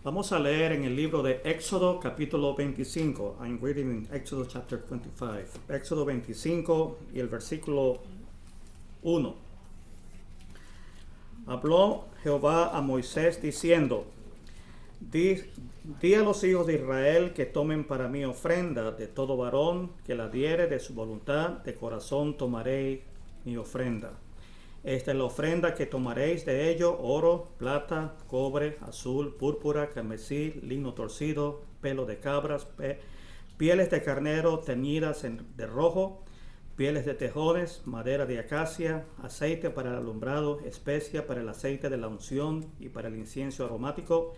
Vamos a leer en el libro de Éxodo capítulo 25. I'm reading in Exodus chapter 25. Éxodo 25 y el versículo 1. Habló Jehová a Moisés diciendo: Di a los hijos de Israel que tomen para mí ofrenda de todo varón que la diere de su voluntad, de corazón tomaré mi ofrenda. Esta es la ofrenda que tomaréis de ello: oro, plata, cobre, azul, púrpura, carmesí, lino torcido, pelo de cabras, pieles de carnero teñidas de rojo, pieles de tejones, madera de acacia, aceite para el alumbrado, especia para el aceite de la unción y para el incienso aromático,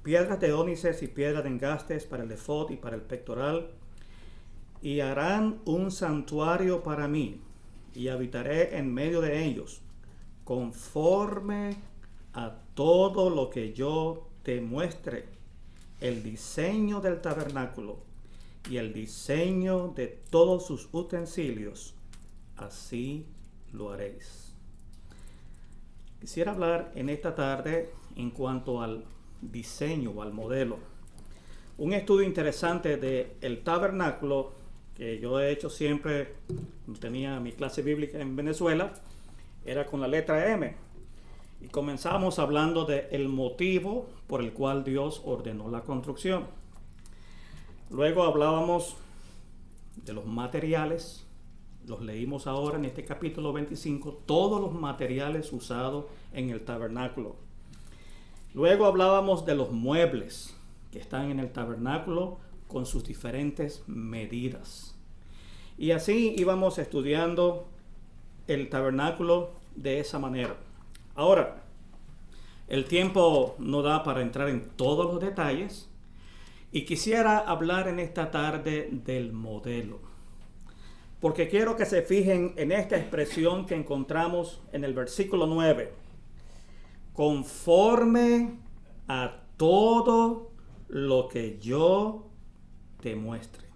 piedras de ónices y piedras de engastes para el efod y para el pectoral. Y harán un santuario para mí, y habitaré en medio de ellos, conforme a todo lo que yo te muestre, el diseño del tabernáculo y el diseño de todos sus utensilios, así lo haréis. Quisiera hablar en esta tarde en cuanto al diseño o al modelo. Un estudio interesante del tabernáculo que yo he hecho siempre, cuando tenía mi clase bíblica en Venezuela, era con la letra M. Y comenzamos hablando del motivo por el cual Dios ordenó la construcción. Luego hablábamos de los materiales, los leímos ahora en este capítulo 25, todos los materiales usados en el tabernáculo. Luego hablábamos de los muebles que están en el tabernáculo con sus diferentes medidas. Y así íbamos estudiando el tabernáculo de esa manera. Ahora, el tiempo no da para entrar en todos los detalles y quisiera hablar en esta tarde del modelo, porque quiero que se fijen en esta expresión que encontramos en el versículo 9: conforme a todo lo que yo te muestre.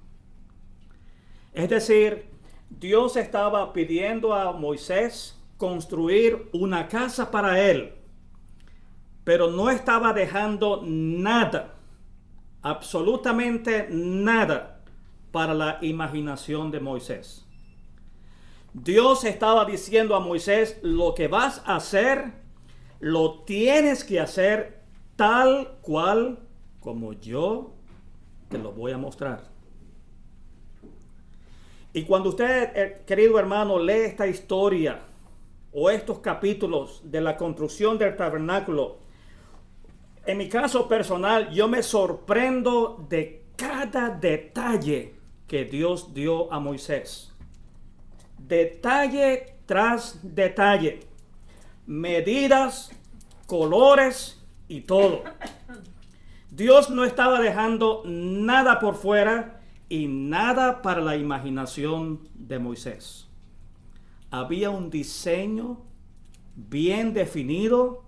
Es decir, Dios estaba pidiendo a Moisés construir una casa para él, pero no estaba dejando nada, absolutamente nada, para la imaginación de Moisés. Dios estaba diciendo a Moisés: lo que vas a hacer, lo tienes que hacer tal cual como yo te lo voy a mostrar. Y cuando usted, querido hermano, lee esta historia o estos capítulos de la construcción del tabernáculo, en mi caso personal, yo me sorprendo de cada detalle que Dios dio a Moisés. Detalle tras detalle. Medidas, colores y todo. Dios no estaba dejando nada por fuera y nada para la imaginación de Moisés. Había un diseño bien definido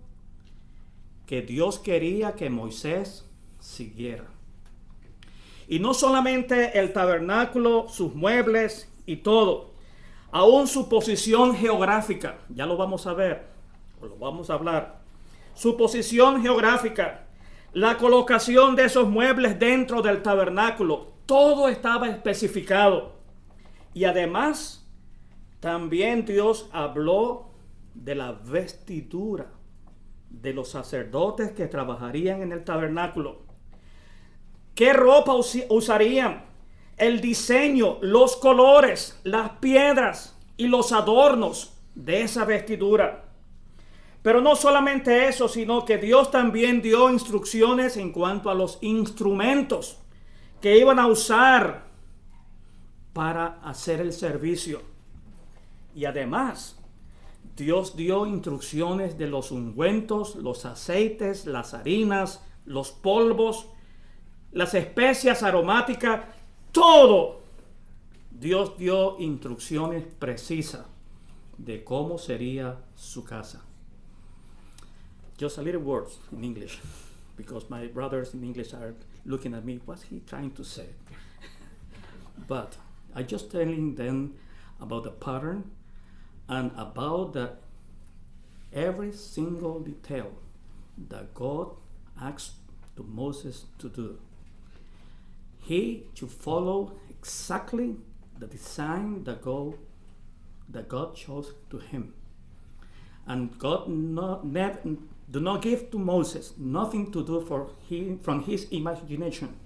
que Dios quería que Moisés siguiera. Y no solamente el tabernáculo, sus muebles y todo, aún su posición geográfica, ya lo vamos a ver, o lo vamos a hablar. Su posición geográfica, la colocación de esos muebles dentro del tabernáculo, todo estaba especificado. Y además, también Dios habló de la vestidura de los sacerdotes que trabajarían en el tabernáculo. ¿Qué ropa usarían? El diseño, los colores, las piedras y los adornos de esa vestidura. Pero no solamente eso, sino que Dios también dio instrucciones en cuanto a los instrumentos que iban a usar para hacer el servicio. Y además, Dios dio instrucciones de los ungüentos, los aceites, las harinas, los polvos, las especias aromáticas, todo. Dios dio instrucciones precisas de cómo sería su casa. Just a little words in English, because my brothers in English are looking at me, what's he trying to say? But I just telling them about the pattern and about every single detail that God asked to Moses to do. He should follow exactly the design that God chose to him. And God do not give to Moses nothing to do from his imagination.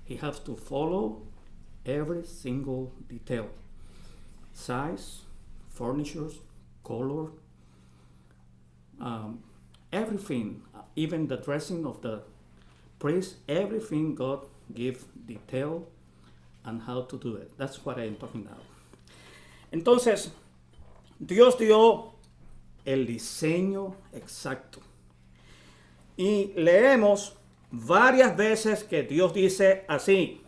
He has to follow every single detail. Size, furnitures, color, everything, even the dressing of the priest, everything God gives detail and how to do it. That's what I am talking about. Entonces, Dios dio el diseño exacto. Y leemos varias veces que Dios dice así: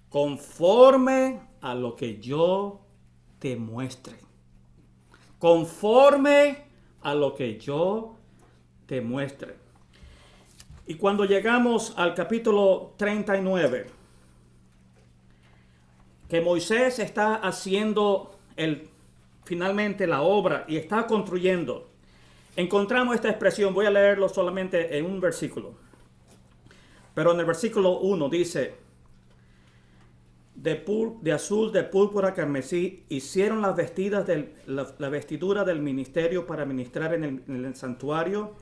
conforme a lo que yo te muestre. Conforme a lo que yo te muestre. Y cuando llegamos al capítulo 39, que Moisés está haciendo finalmente la obra y está construyendo, encontramos esta expresión. Voy a leerlo solamente en un versículo. Pero en el versículo 1 dice: de azul, de púrpura, carmesí, hicieron las vestidas la vestidura del ministerio para ministrar en el santuario,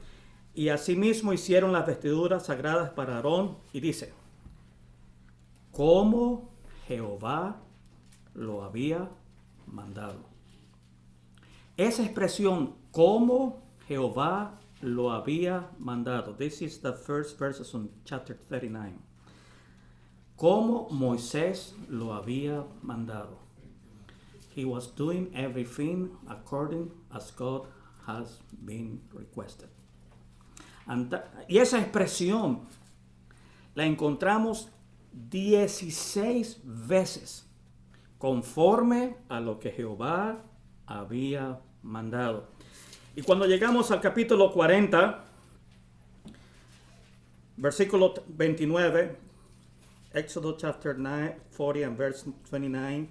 y asimismo hicieron las vestiduras sagradas para Aarón. Y dice: como Jehová lo había mandado. Esa expresión, como Jehová lo había mandado. This is the first verses on chapter 39. Como Moisés lo había mandado. He was doing everything according as God has been requested. Y esa expresión la encontramos 16 veces, conforme a lo que Jehová había mandado. Y cuando llegamos al capítulo 40, versículo 29, Exodus chapter 40 and verse 29,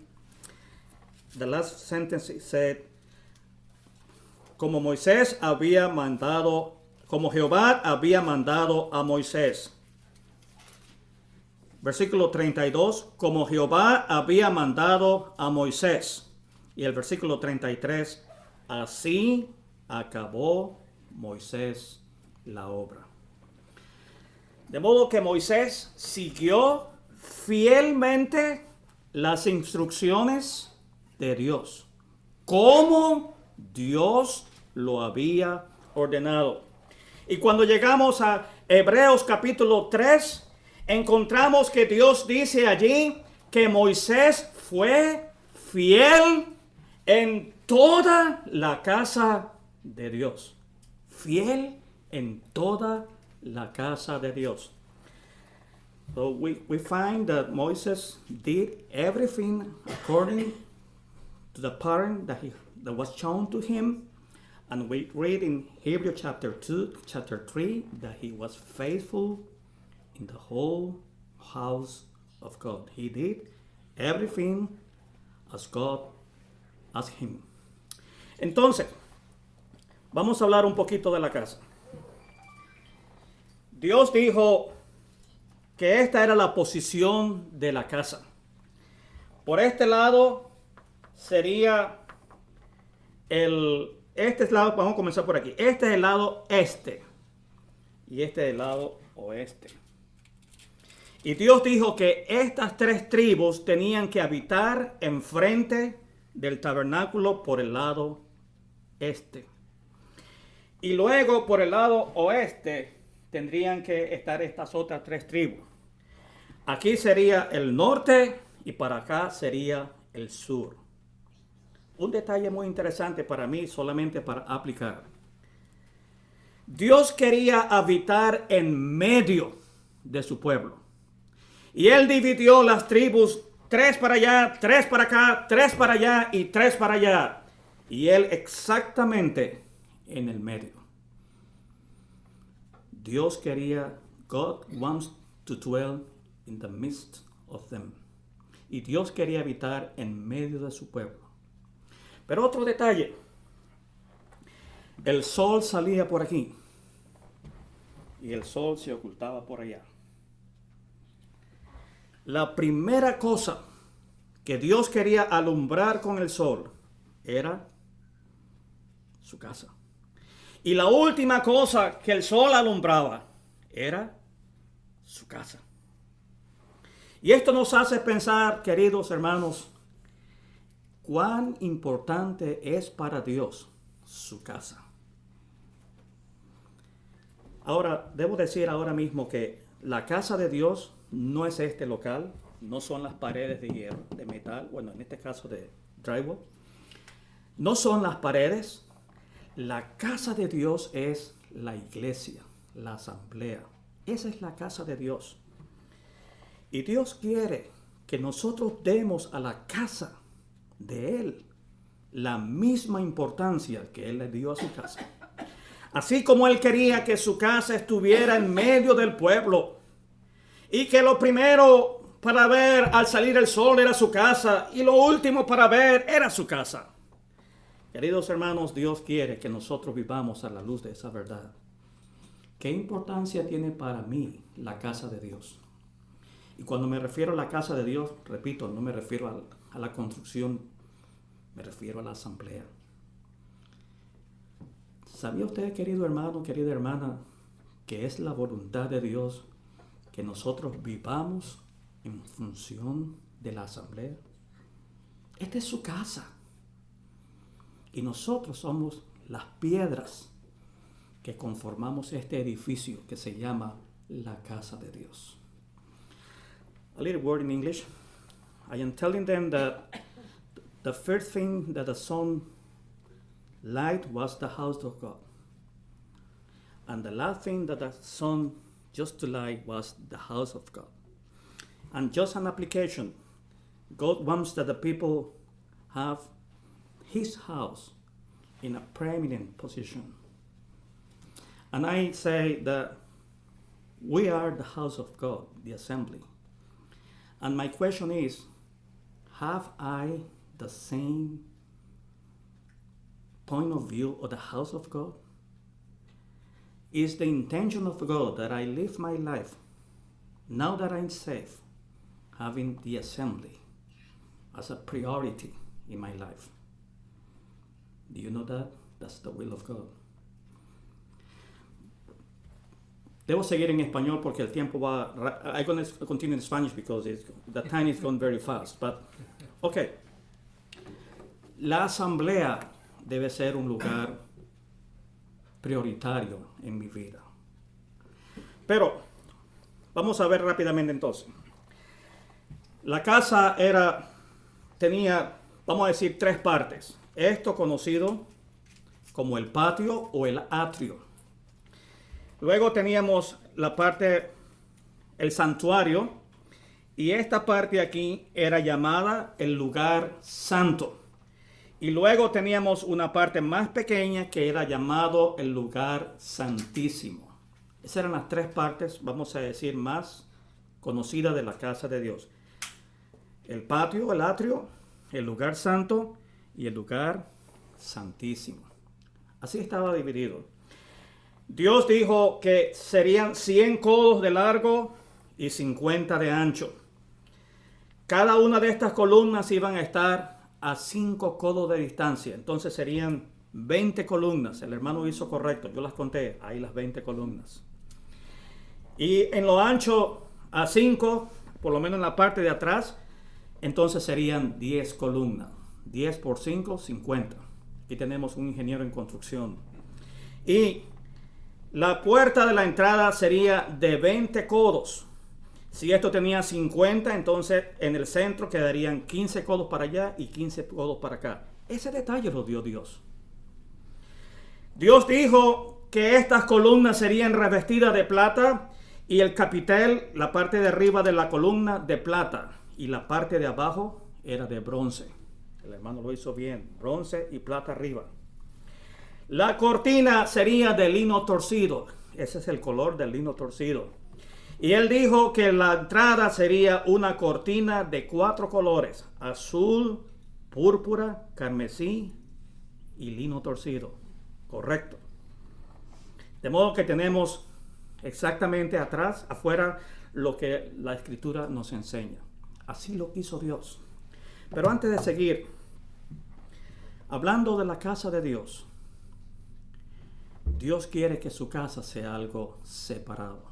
the last sentence said, como Moisés había mandado, como Jehová había mandado a Moisés. Versículo 32, como Jehová había mandado a Moisés. Y el versículo 33, así acabó Moisés la obra. De modo que Moisés siguió fielmente las instrucciones de Dios, como Dios lo había ordenado. Y cuando llegamos a Hebreos capítulo 3, encontramos que Dios dice allí que Moisés fue fiel en toda la casa de Dios. Fiel en toda la casa de Dios. So we find that Moses did everything according to the pattern that was shown to him. And we read in Hebrews chapter 2, chapter 3, that he was faithful in the whole house of God. He did everything as God asked him. Entonces, vamos a hablar un poquito de la casa. Dios dijo que esta era la posición de la casa. Por este lado sería este lado, vamos a comenzar por aquí. Este es el lado este y este es el lado oeste. Y Dios dijo que estas tres tribus tenían que habitar enfrente del tabernáculo por el lado este. Y luego por el lado oeste tendrían que estar estas otras tres tribus. Aquí sería el norte y para acá sería el sur. Un detalle muy interesante para mí, solamente para aplicar. Dios quería habitar en medio de su pueblo. Y Él dividió las tribus, 3 para allá, 3 para acá, 3 para allá y 3 para allá. Y Él exactamente en el medio. Dios quería, God wants to dwell in the midst of them. Y Dios quería habitar en medio de su pueblo. Pero otro detalle, el sol salía por aquí y el sol se ocultaba por allá. La primera cosa que Dios quería alumbrar con el sol era su casa. Y la última cosa que el sol alumbraba era su casa. Y esto nos hace pensar, queridos hermanos, cuán importante es para Dios su casa. Ahora, debo decir ahora mismo que la casa de Dios no es este local, no son las paredes de hierro, de metal, bueno, en este caso de drywall. No son las paredes. La casa de Dios es la iglesia, la asamblea. Esa es la casa de Dios. Y Dios quiere que nosotros demos a la casa de Él la misma importancia que Él le dio a su casa. Así como Él quería que su casa estuviera en medio del pueblo y que lo primero para ver al salir el sol era su casa y lo último para ver era su casa. Queridos hermanos, Dios quiere que nosotros vivamos a la luz de esa verdad. ¿Qué importancia tiene para mí la casa de Dios? Y cuando me refiero a la casa de Dios, repito, no me refiero a la construcción, me refiero a la asamblea. ¿Sabía usted, querido hermano, querida hermana, que es la voluntad de Dios que nosotros vivamos en función de la asamblea? Esta es su casa. Y nosotros somos las piedras que conformamos este edificio que se llama la casa de Dios. A little word in English. I am telling them that the first thing that the sun light was the house of God. And the last thing that the sun just to light was the house of God. And just an application, God wants that the people have His house in a preeminent position. And I say that we are the house of God, the assembly. And my question is, have I the same point of view of the house of God? Is the intention of God that I live my life, now that I'm saved, having the assembly as a priority in my life? Do you know that? That's the will of God. Debo seguir en español porque el tiempo va. I'm going to continue in Spanish because the time is going very fast. But, okay. La asamblea debe ser un lugar prioritario en mi vida. Pero, vamos a ver rápidamente entonces. La casa tenía, vamos a decir, 3 partes. Esto conocido como el patio o el atrio. Luego teníamos la parte, el santuario, y esta parte aquí era llamada el lugar santo. Y luego teníamos una parte más pequeña que era llamado el lugar santísimo. Esas eran las 3 partes, vamos a decir, más conocidas de la casa de Dios. El patio, el atrio, el lugar santo y el lugar santísimo. Así estaba dividido. Dios dijo que serían 100 codos de largo y 50 de ancho. Cada una de estas columnas iban a estar a 5 codos de distancia. Entonces serían 20 columnas. El hermano hizo correcto. Yo las conté. Ahí las 20 columnas. Y en lo ancho a 5, por lo menos en la parte de atrás, entonces serían 10 columnas. 10 por 5, 50. Aquí tenemos un ingeniero en construcción. Y la puerta de la entrada sería de 20 codos. Si esto tenía 50, entonces en el centro quedarían 15 codos para allá y 15 codos para acá. Ese detalle lo dio Dios. Dios dijo que estas columnas serían revestidas de plata y el capitel, la parte de arriba de la columna, de plata. Y la parte de abajo era de bronce. El hermano lo hizo bien. Bronce y plata arriba. La cortina sería de lino torcido. Ese es el color del lino torcido. Y él dijo que la entrada sería una cortina de 4 colores. Azul, púrpura, carmesí y lino torcido. Correcto. De modo que tenemos exactamente atrás, afuera, lo que la Escritura nos enseña. Así lo quiso Dios. Pero antes de seguir, hablando de la casa de Dios, Dios quiere que su casa sea algo separado.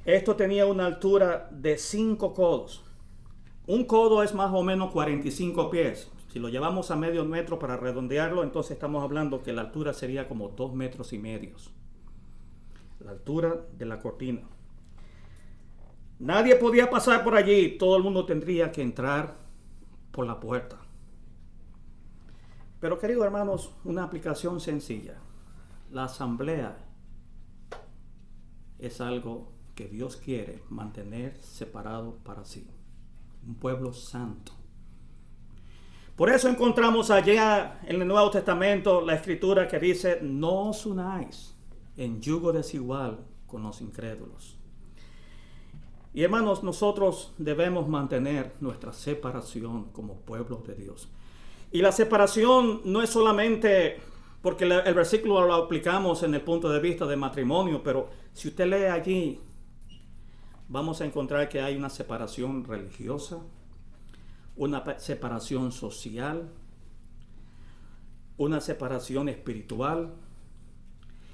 Esto tenía una altura de 5 codos. Un codo es más o menos 45 pies. Si lo llevamos a medio metro para redondearlo, entonces estamos hablando que la altura sería como 2,5 metros. La altura de la cortina. Nadie podía pasar por allí. Todo el mundo tendría que entrar por la puerta. Pero queridos hermanos, una aplicación sencilla. La asamblea es algo que Dios quiere mantener separado para sí. Un pueblo santo. Por eso encontramos allá en el Nuevo Testamento la escritura que dice: no os unáis en yugo desigual con los incrédulos. Y hermanos, nosotros debemos mantener nuestra separación como pueblo de Dios. Y la separación no es solamente porque el versículo lo aplicamos en el punto de vista de matrimonio, pero si usted lee allí, vamos a encontrar que hay una separación religiosa, una separación social, una separación espiritual.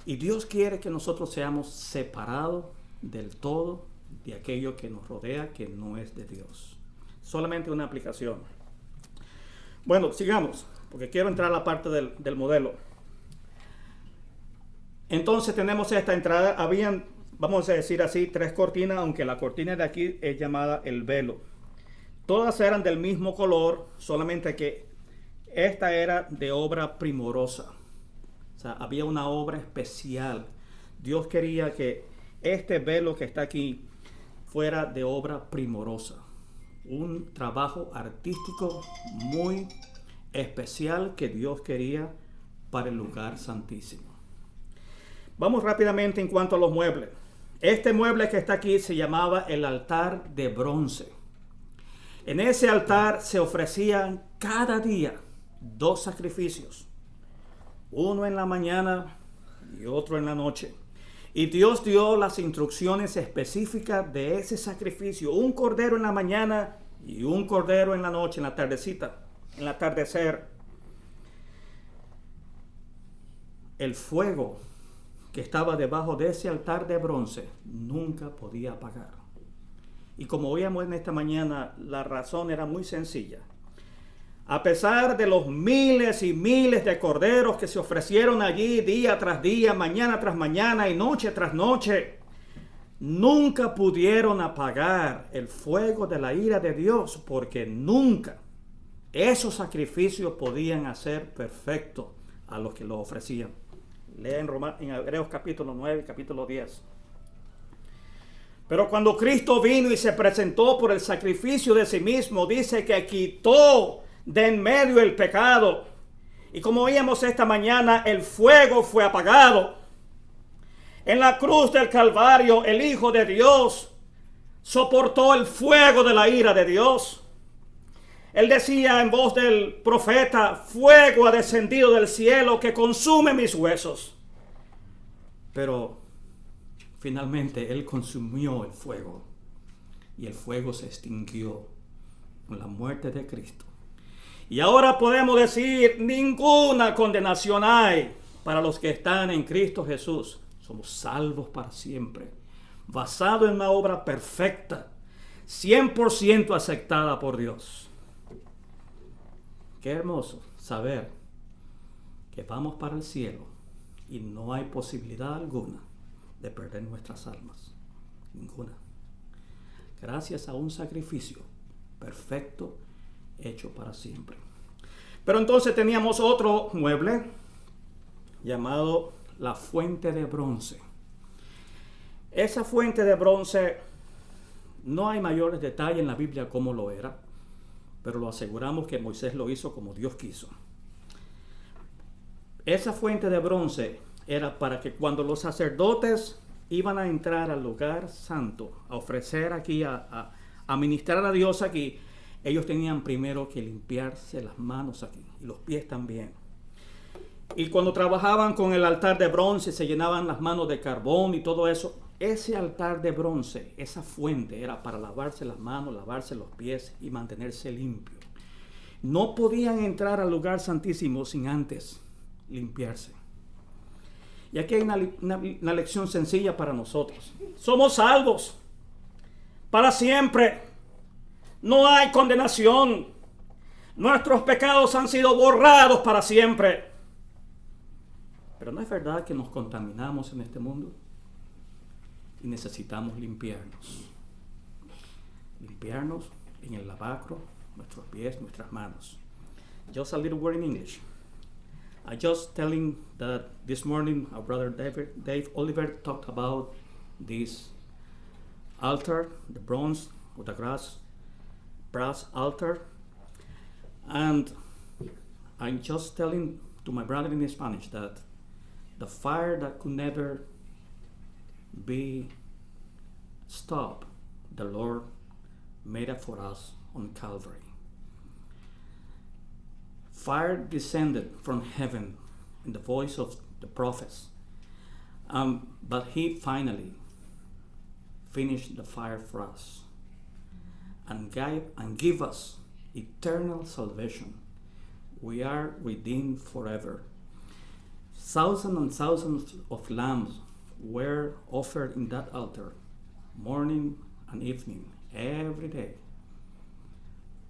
Y Dios quiere que nosotros seamos separados del todo de aquello que nos rodea, que no es de Dios. Solamente una aplicación. Bueno, sigamos, porque quiero entrar a la parte del modelo. Entonces tenemos esta entrada. Habían, vamos a decir así, 3 cortinas, aunque la cortina de aquí es llamada el velo. Todas eran del mismo color, solamente que esta era de obra primorosa. O sea, había una obra especial. Dios quería que este velo que está aquí fuera de obra primorosa. Un trabajo artístico muy especial que Dios quería para el lugar santísimo. Vamos rápidamente en cuanto a los muebles. Este mueble que está aquí se llamaba el altar de bronce. En ese altar se ofrecían cada día 2 sacrificios. Uno en la mañana y otro en la noche. Y Dios dio las instrucciones específicas de ese sacrificio. Un cordero en la mañana y un cordero en la noche, en la tardecita, en el atardecer. El fuego que estaba debajo de ese altar de bronce nunca podía apagar. Y como oíamos en esta mañana, la razón era muy sencilla. A pesar de los miles y miles de corderos que se ofrecieron allí día tras día, mañana tras mañana y noche tras noche, nunca pudieron apagar el fuego de la ira de Dios, porque nunca esos sacrificios podían hacer perfecto a los que lo ofrecían. Lea en Hebreos capítulo 9 y capítulo 10. Pero cuando Cristo vino y se presentó por el sacrificio de sí mismo, dice que quitó de en medio el pecado. Y como oíamos esta mañana, el fuego fue apagado. En la cruz del Calvario, el Hijo de Dios soportó el fuego de la ira de Dios. Él decía en voz del profeta: fuego ha descendido del cielo que consume mis huesos. Pero finalmente Él consumió el fuego y el fuego se extinguió con la muerte de Cristo. Y ahora podemos decir: ninguna condenación hay para los que están en Cristo Jesús. Somos salvos para siempre, basado en una obra perfecta, 100% aceptada por Dios. Qué hermoso saber que vamos para el cielo y no hay posibilidad alguna de perder nuestras almas. Ninguna. Gracias a un sacrificio perfecto hecho para siempre. Pero entonces teníamos otro mueble llamado la fuente de bronce. Esa fuente de bronce, no hay mayores detalles en la Biblia cómo lo era, pero lo aseguramos que Moisés lo hizo como Dios quiso. Esa fuente de bronce era para que cuando los sacerdotes iban a entrar al lugar santo, a ofrecer aquí, a ministrar a Dios aquí, ellos tenían primero que limpiarse las manos aquí y los pies también. Y cuando trabajaban con el altar de bronce, se llenaban las manos de carbón y todo eso. ese altar de bronce, esa fuente, era para lavarse las manos, lavarse los pies y mantenerse limpio. No podían entrar al lugar santísimo sin antes limpiarse. Y aquí hay una lección sencilla para nosotros. Somos salvos para siempre. No hay condenación. Nuestros pecados han sido borrados para siempre. Pero no es verdad que nos contaminamos en este mundo y necesitamos limpiarnos. Limpiarnos en el lavacro, nuestros pies, nuestras manos. Just a little word in English. I just telling that this morning our brother Dave Oliver talked about this altar, the bronze or the brass altar. And I'm just telling to my brother in Spanish that the fire that could never be stopped, the Lord made it for us on Calvary. Fire descended from heaven in the voice of the prophets, but he finally finished the fire for us and give us eternal salvation. We are redeemed forever. Thousands and thousands of lambs were offered in that altar, morning and evening, every day,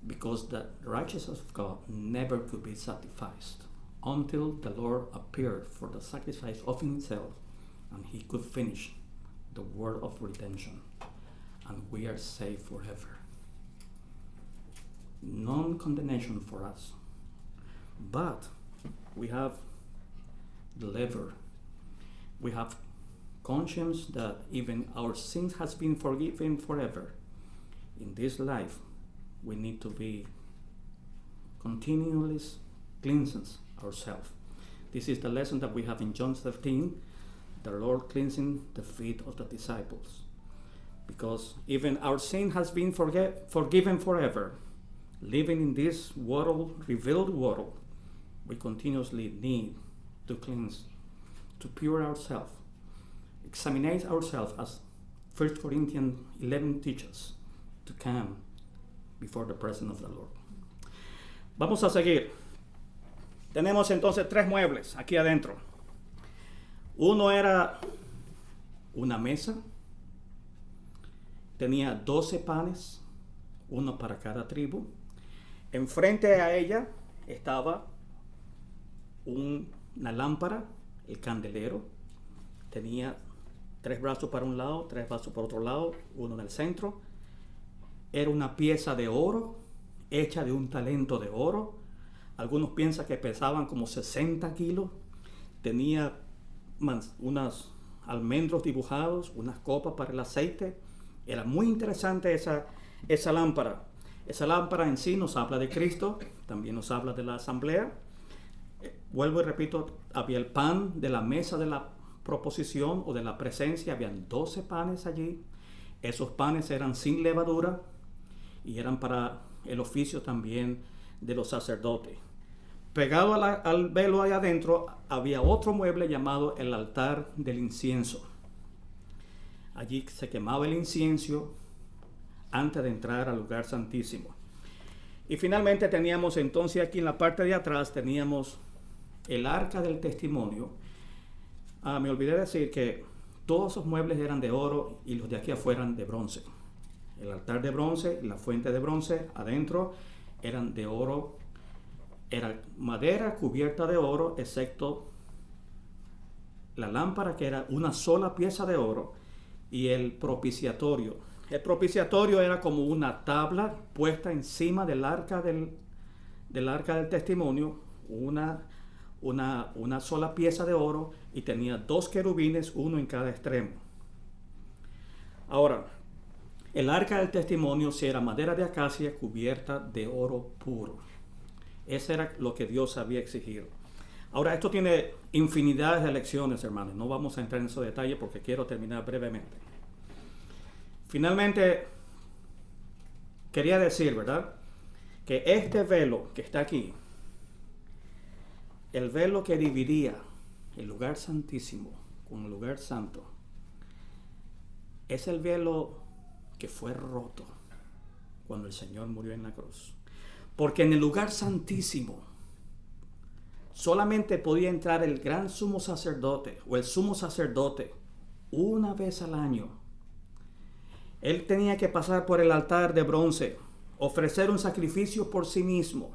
because the righteousness of God never could be satisfied until the Lord appeared for the sacrifice of himself and he could finish the work of redemption, and we are saved forever. Non-condemnation for us, but we have the lever. We have conscience that even our sins has been forgiven forever. In this life, we need to be continually cleansing ourselves. This is the lesson that we have in John 13, the Lord cleansing the feet of the disciples. Because even our sin has been forgiven forever. Living in this world, revealed world, we continuously need to cleanse, to pure ourselves, examine ourselves as 1 Corinthians 11 teaches, to come before the presence of the Lord. Vamos a seguir. Tenemos entonces 3 muebles aquí adentro. Uno era una mesa, tenía 12 panes, uno para cada tribu. Enfrente a ella estaba una lámpara, el candelero. Tenía 3 brazos para un lado, 3 brazos por otro lado, uno en el centro. Era una pieza de oro, hecha de un talento de oro. Algunos piensan que pesaban como 60 kilos. Tenía unos almendros dibujados, unas copas para el aceite. Era muy interesante esa lámpara. Esa lámpara en sí nos habla de Cristo, también nos habla de la asamblea. Vuelvo y repito, había el pan de la mesa de la proposición o de la presencia, habían 12 panes allí. Esos panes eran sin levadura y eran para el oficio también de los sacerdotes. Pegado al velo allá adentro había otro mueble llamado el altar del incienso. Allí se quemaba el incienso antes de entrar al lugar santísimo. Y finalmente teníamos entonces aquí en la parte de atrás teníamos el arca del testimonio. Me olvidé decir que todos esos muebles eran de oro y los de aquí afuera eran de bronce. El altar de bronce, la fuente de bronce adentro eran de oro. Era madera cubierta de oro, excepto la lámpara, que era una sola pieza de oro, y el propiciatorio. El propiciatorio era como una tabla puesta encima del arca del testimonio, una sola pieza de oro, y tenía 2 querubines, uno en cada extremo. Ahora, el arca del testimonio sí era madera de acacia cubierta de oro puro. Ese era lo que Dios había exigido. Ahora, esto tiene infinidad de lecciones, hermanos. No vamos a entrar en esos detalles porque quiero terminar brevemente. Finalmente, quería decir, ¿verdad?, que este velo que está aquí, el velo que dividía el lugar santísimo con el lugar santo, Es el velo que fue roto cuando el Señor murió en la cruz. Porque en el lugar santísimo solamente podía entrar el gran sumo sacerdote o el sumo sacerdote una vez al año. Él tenía que pasar por el altar de bronce, ofrecer un sacrificio por sí mismo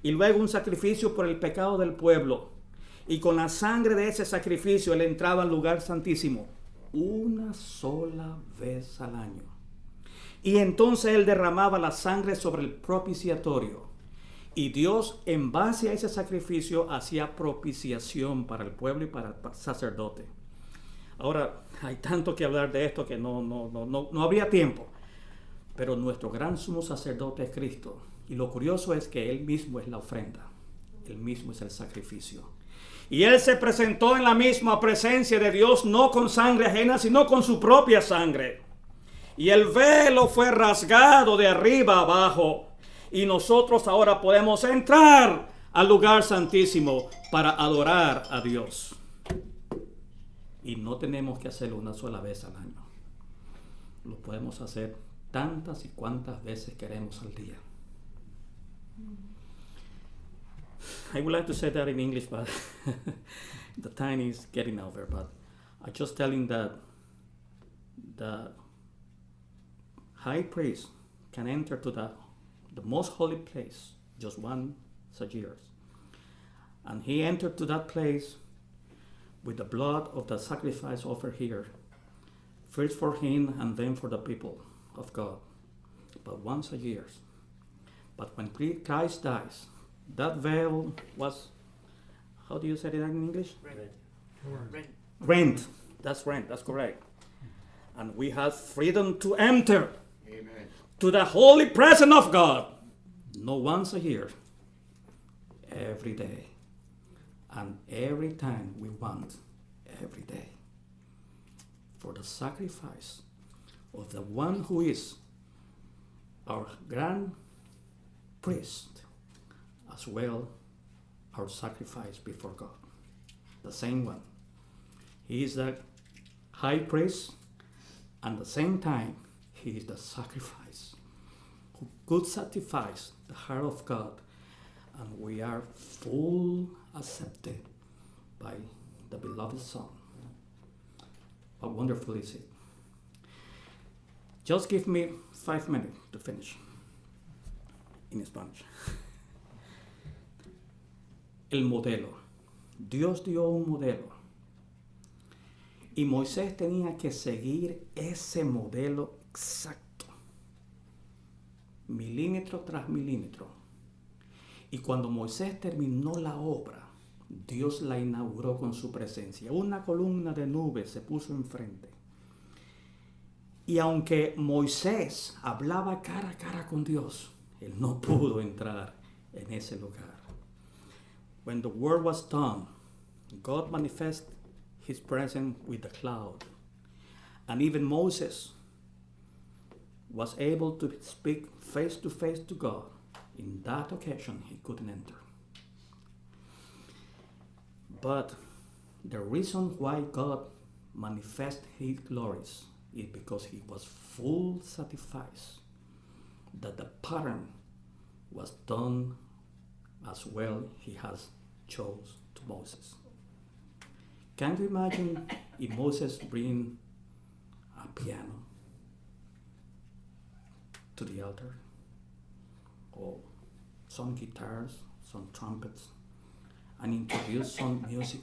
y luego un sacrificio por el pecado del pueblo. Y con la sangre de ese sacrificio él entraba al lugar santísimo una sola vez al año. Y entonces él derramaba la sangre sobre el propiciatorio. Y Dios, en base a ese sacrificio, hacía propiciación para el pueblo y para el sacerdote. Ahora, hay tanto que hablar de esto que no habría tiempo. Pero nuestro gran sumo sacerdote es Cristo. Y lo curioso es que Él mismo es la ofrenda. Él mismo es el sacrificio. Y Él se presentó en la misma presencia de Dios, no con sangre ajena, sino con su propia sangre. Y el velo fue rasgado de arriba abajo. Y nosotros ahora podemos entrar al lugar santísimo para adorar a Dios. Y no tenemos que hacerlo una sola vez al año. Lo podemos hacer tantas y cuantas veces queremos al día. I would like to say that in English, but the time is getting over. But I'm just telling that the high priest can enter to the most holy place just once a year. And he entered to that place with the blood of the sacrifice offered here, first for him and then for the people of God, but once a year. But when Christ dies, that veil was, how do you say it in English? Rent. That's rent. That's correct. And we have freedom to enter Amen. to the holy presence of God, not once a year, every day, and every time we want, every day, for the sacrifice of the one who is our grand priest, as well our sacrifice before God. The same one. He is the high priest, and at the same time, he is the sacrifice who could satisfy the heart of God, and we are full accepted by the beloved Son. How wonderful is it? Just give me 5 minutes to finish in Spanish. El modelo. Dios dio un modelo. Y Moisés tenía que seguir ese modelo exacto. Milímetro tras milímetro. Y cuando Moisés terminó la obra, Dios la inauguró con su presencia. Una columna de nubes se puso enfrente. Y aunque Moisés hablaba cara a cara con Dios, él no pudo entrar en ese lugar. When the work was done, God manifested his presence with the cloud. And even Moses was able to speak face to God. In that occasion, he couldn't enter. But the reason why God manifested his glories is because he was full satisfied that the pattern was done as well he has chose to Moses. Can you imagine if Moses bring a piano to the altar, or some guitars, some trumpets, and introduce some music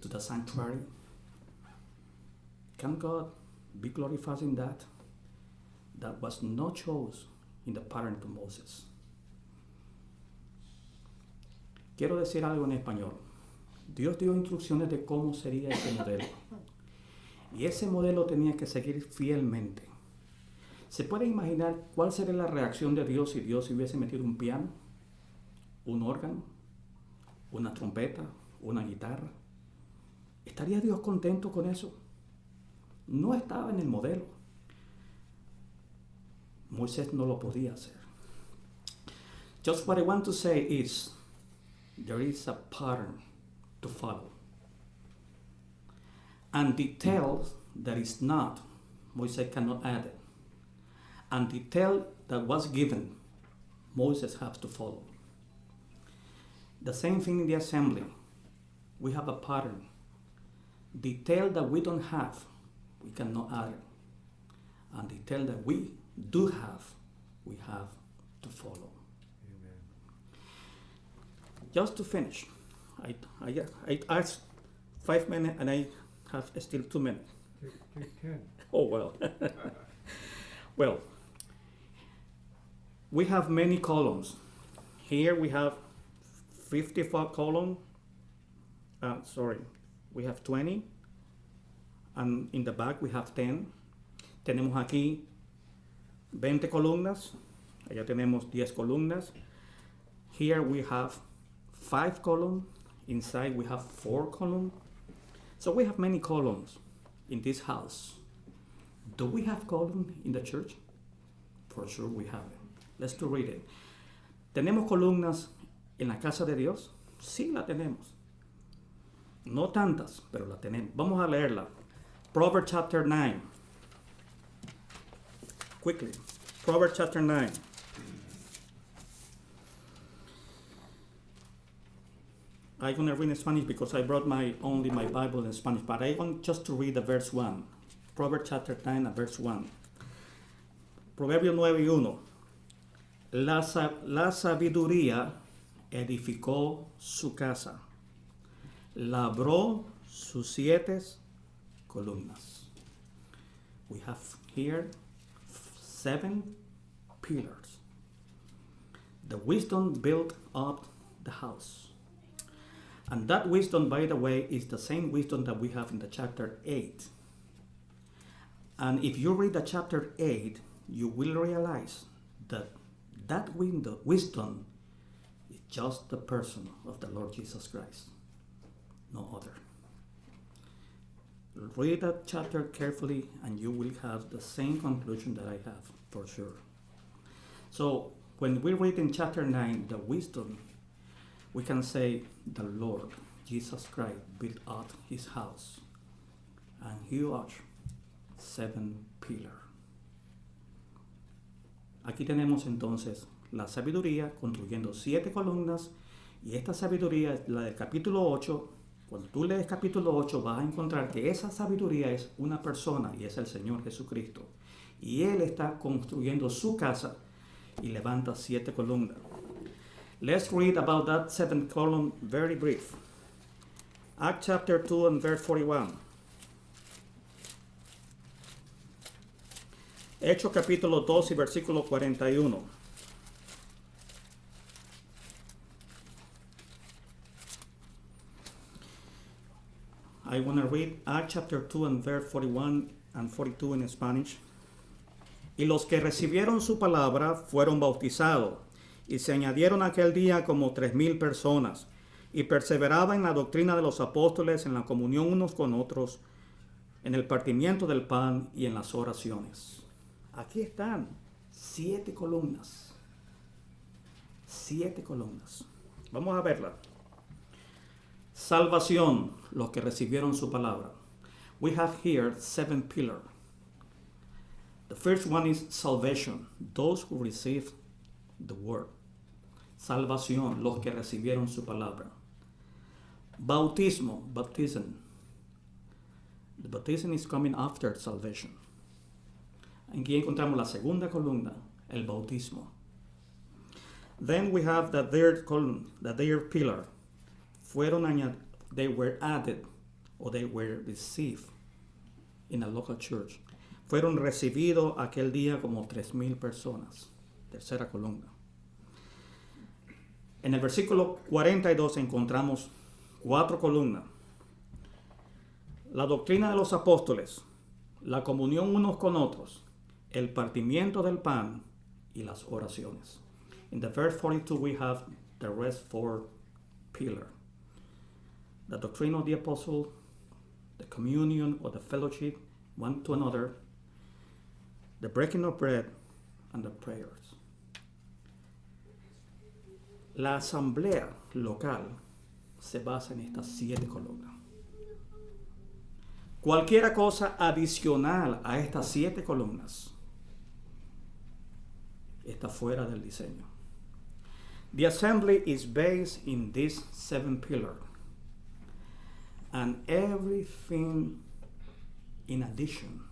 to the sanctuary? Can God be glorified in that? That was not chosen in the pattern to Moses. Quiero decir algo en español. Dios dio instrucciones de cómo sería ese modelo. Y ese modelo tenía que seguir fielmente. ¿Se puede imaginar cuál sería la reacción de Dios si Dios hubiese metido un piano, un órgano, una trompeta, una guitarra? ¿Estaría Dios contento con eso? No estaba en el modelo. Moisés no lo podía hacer. Just what I want to say is, there is a pattern to follow, and details that is not Moses cannot add it. And the detail that was given, Moses has to follow. The same thing in the assembly. We have a pattern. Detail that we don't have, we cannot add it. And detail that we do have, we have to follow. Amen. Just to finish, I asked 5 minutes and I have still 2 minutes. Take 10. Oh, well. Well, we have many columns. Here we have 54 columns. We have 20. And in the back we have 10. Tenemos aquí 20 columnas. Allá tenemos 10 columnas. Here we have 5 columns. Inside we have 4 columns. So we have many columns in this house. Do we have columns in the church? For sure we have it. Let's to read it. ¿Tenemos columnas en la casa de Dios? Sí, la tenemos. No tantas, pero la tenemos. Vamos a leerla. Proverbs chapter 9. Quickly. Proverbs chapter 9. I'm going to read in Spanish because I brought only my Bible in Spanish, but I want just to read the verse 1. Proverbs chapter 9 and verse 1. Proverbios 9:1. La sabiduría edificó su casa, labró sus 7 columnas. We have here 7 pillars. The wisdom built up the house. And that wisdom, by the way, is the same wisdom that we have in the chapter 8. And if you read the chapter 8, you will realize that wisdom is just the person of the Lord Jesus Christ, no other. Read that chapter carefully and you will have the same conclusion that I have, for sure. So when we read in chapter 9 the wisdom, we can say the Lord Jesus Christ built up his house and he was 7 pillars. Aquí tenemos entonces la sabiduría construyendo 7 columnas y esta sabiduría es la del capítulo 8. Cuando tú lees capítulo 8 vas a encontrar que esa sabiduría es una persona y es el Señor Jesucristo. Y Él está construyendo su casa y levanta 7 columnas. Let's read about that 7th column very brief. Acts chapter 2 and verse 41. Hechos capítulo 2 y versículo 41. I want to read Acts chapter 2 and verse 41 and 42 in Spanish. Y los que recibieron su palabra fueron bautizados, y se añadieron aquel día como 3,000 personas, y perseveraban en la doctrina de los apóstoles, en la comunión unos con otros, en el partimiento del pan y en las oraciones. Aquí están 7 columnas. 7 columnas. Vamos a verla. Salvación, los que recibieron su palabra. We have here 7 pillars. The first one is salvation, those who receive the word. Salvación, los que recibieron su palabra. Bautismo, baptism. The baptism is coming after salvation. Aquí encontramos la segunda columna, el bautismo. Then we have the third column, the third pillar. They were added or they were received in a local church. Fueron recibidos aquel día como 3,000 personas. Tercera columna. En el versículo 42 encontramos 4 columnas. La doctrina de los apóstoles, la comunión unos con otros, el partimiento del pan y las oraciones. In the verse 42 we have the rest 4 pillars. The doctrine of the apostle, the communion or the fellowship one to another, the breaking of bread, and the prayers. La asamblea local se basa en estas 7 columnas. Cualquier cosa adicional a estas 7 columnas está fuera del diseño. The assembly is based in these 7 pillars, and everything in addition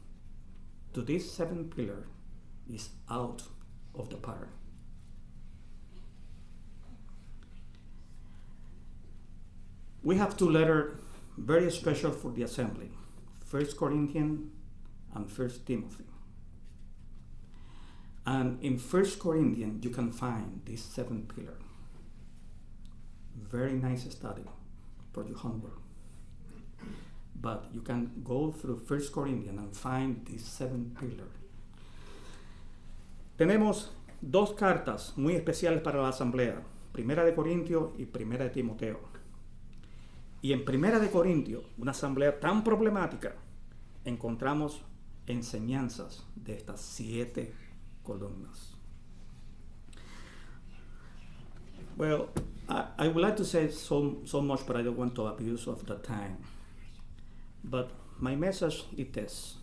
to these 7 pillars is out of the pattern. We have 2 letters very special for the assembly, 1 Corinthians and 1 Timothy. And in 1 Corinthians, you can find these 7 pillars. Very nice study for your homework. But you can go through 1 Corinthians and find these 7 pillars. Tenemos 2 cartas muy especiales para la asamblea, Primera de Corintios y Primera de Timoteo. Y en Primera de Corintios, una asamblea tan problemática, encontramos enseñanzas de estas 7 columnas. Well, I would like to say so much, but I don't want to abuse of the time. But my message is this.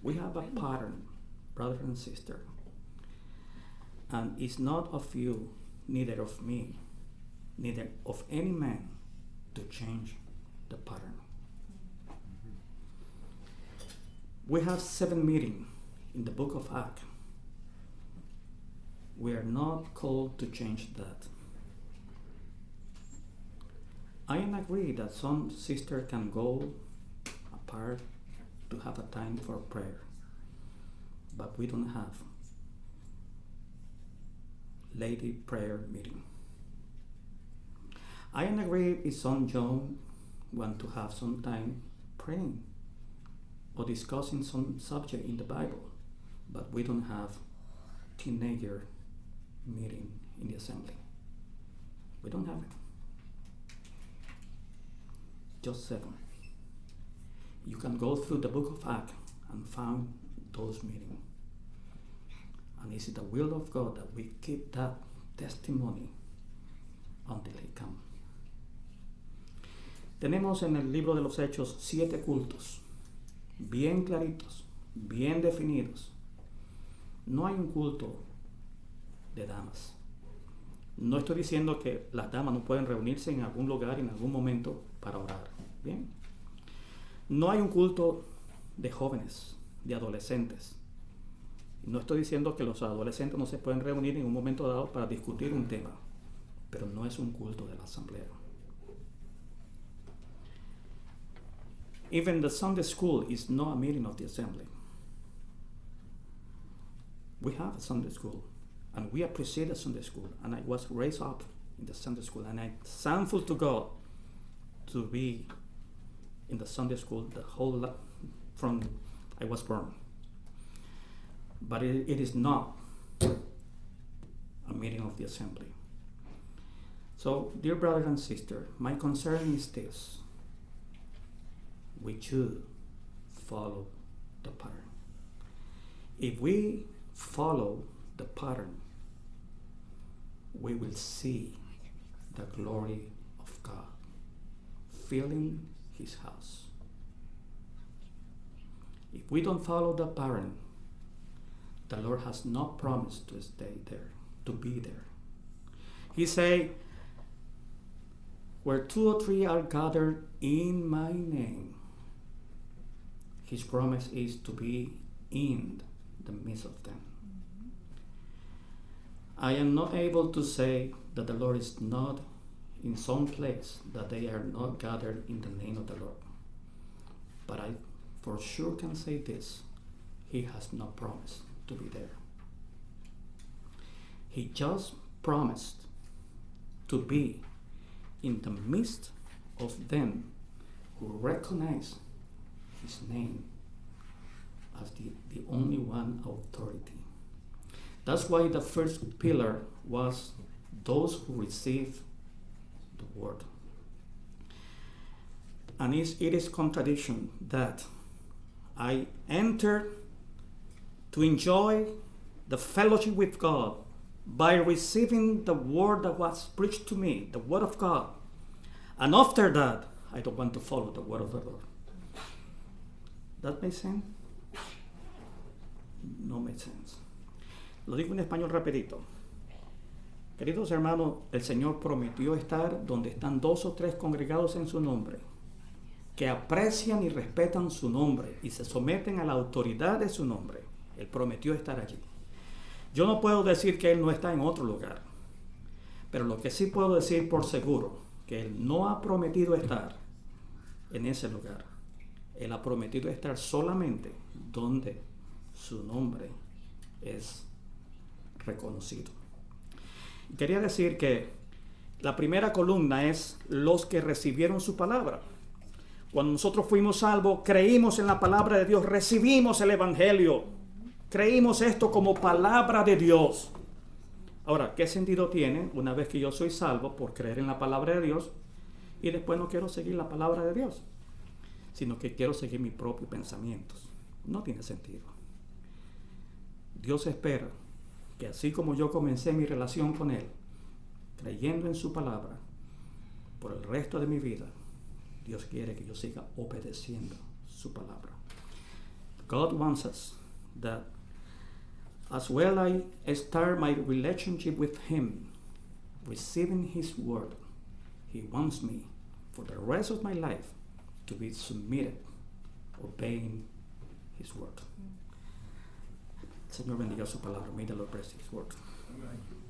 We have a pattern, brother and sister. And it's not of you, neither of me, neither of any man, to change the pattern. We have 7 meetings in the book of Acts. We are not called to change that. I agree that some sisters can go apart to have a time for prayer, but we don't have lady prayer meeting. I agree if some young want to have some time praying or discussing some subject in the Bible, but we don't have teenager meeting in the assembly. We don't have it. Just 7. You can go through the book of Acts and find those meetings. And it's the will of God that we keep that testimony until He comes. Tenemos en el libro de los Hechos 7 cultos, bien claritos, bien definidos. No hay un culto de damas. No estoy diciendo que las damas no pueden reunirse en algún lugar, en algún momento, para orar. Bien. No hay un culto de jóvenes, de adolescentes. No estoy diciendo que los adolescentes no se pueden reunir en un momento dado para discutir un tema, pero no es un culto de la asamblea. Even the Sunday school is not a meeting of the assembly. We have a Sunday school, and we appreciate the Sunday school, and I was raised up in the Sunday school, and I'm thankful to God to be in the Sunday school the whole from I was born. But it is not a meeting of the assembly. So, dear brother and sister, my concern is this. We should follow the pattern. If we follow the pattern, we will see the glory of God filling His house. If we don't follow the pattern, the Lord has not promised to stay there, to be there. He said, where 2 or 3 are gathered in my name, His promise is to be in the midst of them. I am not able to say that the Lord is not in some place, that they are not gathered in the name of the Lord. But I for sure can say this, He has not promised to be there. He just promised to be in the midst of them who recognize His name as the only one authority. That's why the first pillar was those who receive the word. And it is contradiction that I entered to enjoy the fellowship with God by receiving the word that was preached to me, the word of God. And after that, I don't want to follow the word of the Lord. That makes sense? No makes sense. Lo digo en español rapidito. Queridos hermanos, el Señor prometió estar donde están 2 o 3 congregados en su nombre, que aprecian y respetan su nombre y se someten a la autoridad de su nombre. Él prometió estar allí. Yo no puedo decir que Él no está en otro lugar, pero lo que sí puedo decir por seguro, que Él no ha prometido estar en ese lugar. Él ha prometido estar solamente donde su nombre es reconocido. Quería decir que la primera columna es los que recibieron su palabra. Cuando nosotros fuimos salvos, creímos en la palabra de Dios, recibimos el Evangelio, creímos esto como palabra de Dios. Ahora, ¿qué sentido tiene una vez que yo soy salvo por creer en la palabra de Dios y después no quiero seguir la palabra de Dios, sino que quiero seguir mis propios pensamientos? No tiene sentido. Dios espera que así como yo comencé mi relación con Él, creyendo en su palabra, por el resto de mi vida, Dios quiere que yo siga obedeciendo su palabra. God wants us that as well I start my relationship with Him, receiving His word, He wants me for the rest of my life to be submitted, obeying His word. Señor bendiga su palabra. May the Lord bless His word. Amen.